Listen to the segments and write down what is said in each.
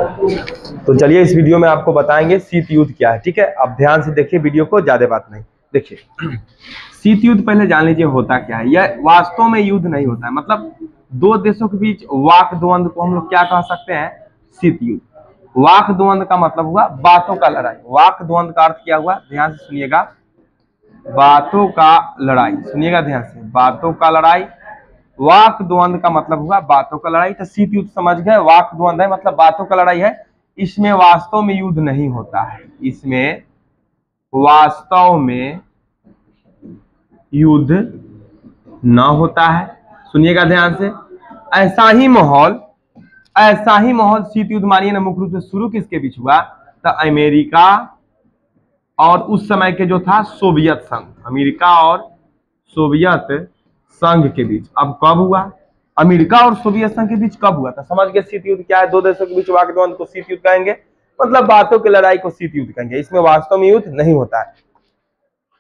तो चलिए इस वीडियो में आपको बताएंगे शीत युद्ध क्या है। ठीक है, अब ध्यान से देखिए वीडियो को, ज्यादा बात नहीं। देखिए शीत युद्ध पहले जान लीजिए होता क्या है। यह वास्तव में युद्ध नहीं होता है, मतलब दो देशों के बीच वाक द्वंद्व को हम लोग क्या कह सकते हैं, शीत युद्ध। वाक द्वंद्व का मतलब हुआ बातों का लड़ाई। वाक द्वंद्व का अर्थ क्या हुआ, ध्यान से सुनिएगा, बातों का लड़ाई। सुनिएगा ध्यान से, बातों का लड़ाई। वाक द्वंद्व का मतलब हुआ बातों का लड़ाई। तो शीत युद्ध समझ गए, वाक द्वंद्व है मतलब बातों का लड़ाई है। इसमें वास्तव में युद्ध नहीं होता है, इसमें वास्तव में युद्ध न होता है। सुनिएगा ध्यान से, ऐसा ही माहौल शीत युद्ध मानिए ना, मुख्य रूप से शुरू किसके बीच हुआ, तो अमेरिका और उस समय के जो था सोवियत संघ, अमेरिका और सोवियत संघ के बीच। अब कब हुआ, अमेरिका और सोवियत संघ के बीच कब हुआ था, समझ गए शीत युद्ध क्या है। दो देशों के बीच वाक द्वंद्व को शीत युद्ध कहेंगे, मतलब बातों की लड़ाई को शीत युद्ध कहेंगे। इसमें वास्तव में युद्ध नहीं होता है।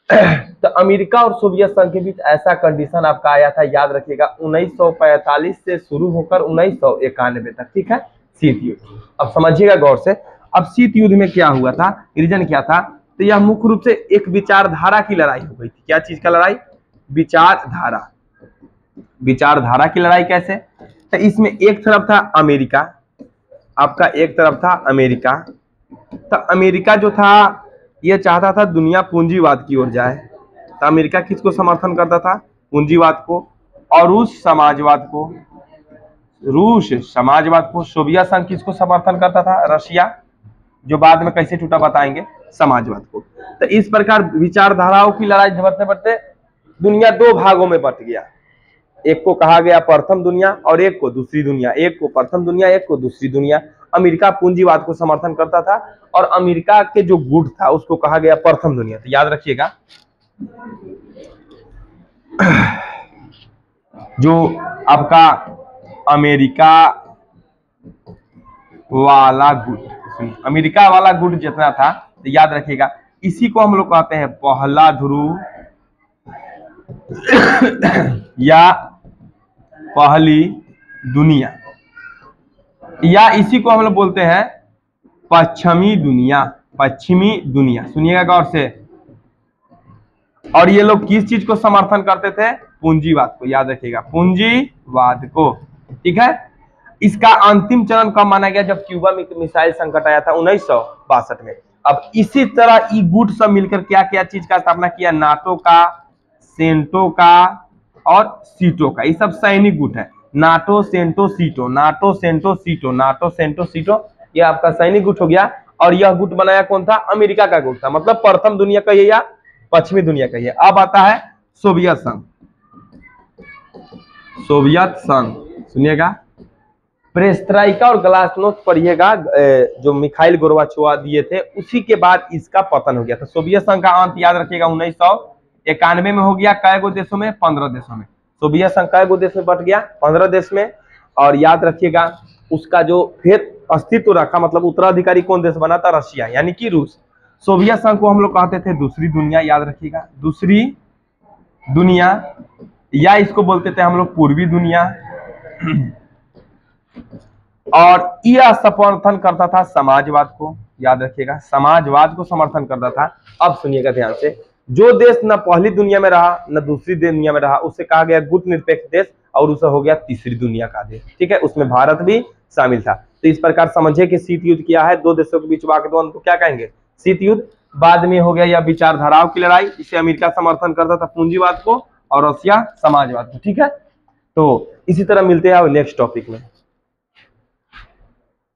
तो अमेरिका और सोवियत संघ के बीच ऐसा कंडीशन आपका आया था, याद रखिएगा, 1945 से शुरू होकर 1991 तक। ठीक है, शीत युद्ध। अब समझिएगा गौर से, अब शीत युद्ध में क्या हुआ था, रीजन क्या था, तो यह मुख्य रूप से एक विचारधारा की लड़ाई हो गई थी। क्या चीज का लड़ाई, विचारधारा। विचारधारा की लड़ाई कैसे, तो इसमें एक तरफ था अमेरिका, आपका एक तरफ था अमेरिका। तो अमेरिका जो था ये चाहता था दुनिया पूंजीवाद की ओर जाए। तो अमेरिका किसको समर्थन करता था, पूंजीवाद को। और रूस समाजवाद को। सोवियत संघ किसको समर्थन करता था, रशिया, जो बाद में कैसे टूटा बताएंगे, समाजवाद को। तो इस प्रकार विचारधाराओं की लड़ाई बढ़ते बढ़ते दुनिया दो भागों में बट गया। एक को कहा गया प्रथम दुनिया और एक को दूसरी दुनिया। एक को प्रथम दुनिया, एक को दूसरी दुनिया। अमेरिका पूंजीवाद को समर्थन करता था और अमेरिका के जो गुट था उसको कहा गया प्रथम दुनिया। तो याद रखिएगा, जो आपका अमेरिका वाला गुट जितना था, तो याद रखिएगा इसी को हम लोग कहते हैं पहला ध्रुव या पहली दुनिया, या इसी को हम लोग बोलते हैं पश्चिमी दुनिया। सुनिएगा गौर से। और ये लोग किस चीज को समर्थन करते थे, पूंजीवाद को। याद रखिएगा, पूंजीवाद को। ठीक है, इसका अंतिम चरण कब माना गया, जब क्यूबा में मिसाइल संकट आया था 1962 में। अब इसी तरह ई गुट सब मिलकर क्या क्या चीज का स्थापना किया, नाटो का, सेंटो का और सीटो का। ये सब सैनिक गुट है, नाटो सेंटो सीटो, ये आपका सैनिक गुट हो गया। और यह गुट बनाया कौन था, अमेरिका का गुट था, मतलब प्रथम दुनिया कहिए या पश्चिमी दुनिया कहिए। अब आता है सोवियत संघ। सुनिएगा, पेरेस्ट्राइका और ग्लासनोस्ट पढ़िएगा, जो मिखाइल गोर्बाचोव दिए थे, उसी के बाद इसका पतन हो गया था। सोवियत संघ का अंत याद रखिएगा 1991 में हो गया। कै गो देशों में, 15 देशों में। सोवियत संघ कै गो देश में बट गया, 15 देश में। और याद रखिएगा उसका जो फिर अस्तित्व रखा, मतलब उत्तराधिकारी कौन देश बना था, रशिया यानी कि रूस। सोवियत संघ को हम लोग कहते थे दूसरी दुनिया। याद रखिएगा, दूसरी दुनिया, या इसको बोलते थे हम लोग पूर्वी दुनिया। और यह समर्थन करता था समाजवाद को। याद रखिएगा, समाजवाद को समर्थन करता था। अब सुनिएगा ध्यान से, जो देश न पहली दुनिया में रहा न दूसरी दुनिया में रहा, उसे कहा गया गुट निरपेक्ष देश, और उसे हो गया तीसरी दुनिया का देश। ठीक है, उसमें भारत भी शामिल था। तो इस प्रकार समझे कि शीत युद्ध क्या है, दो देशों के बीच वाक द्वंद्व को क्या कहेंगे, शीत युद्ध। बाद में हो गया यह विचारधाराओं की लड़ाई, इसे अमेरिका समर्थन करता था पूंजीवाद को और रशिया समाजवाद को। ठीक है, तो इसी तरह मिलते हैं नेक्स्ट टॉपिक में।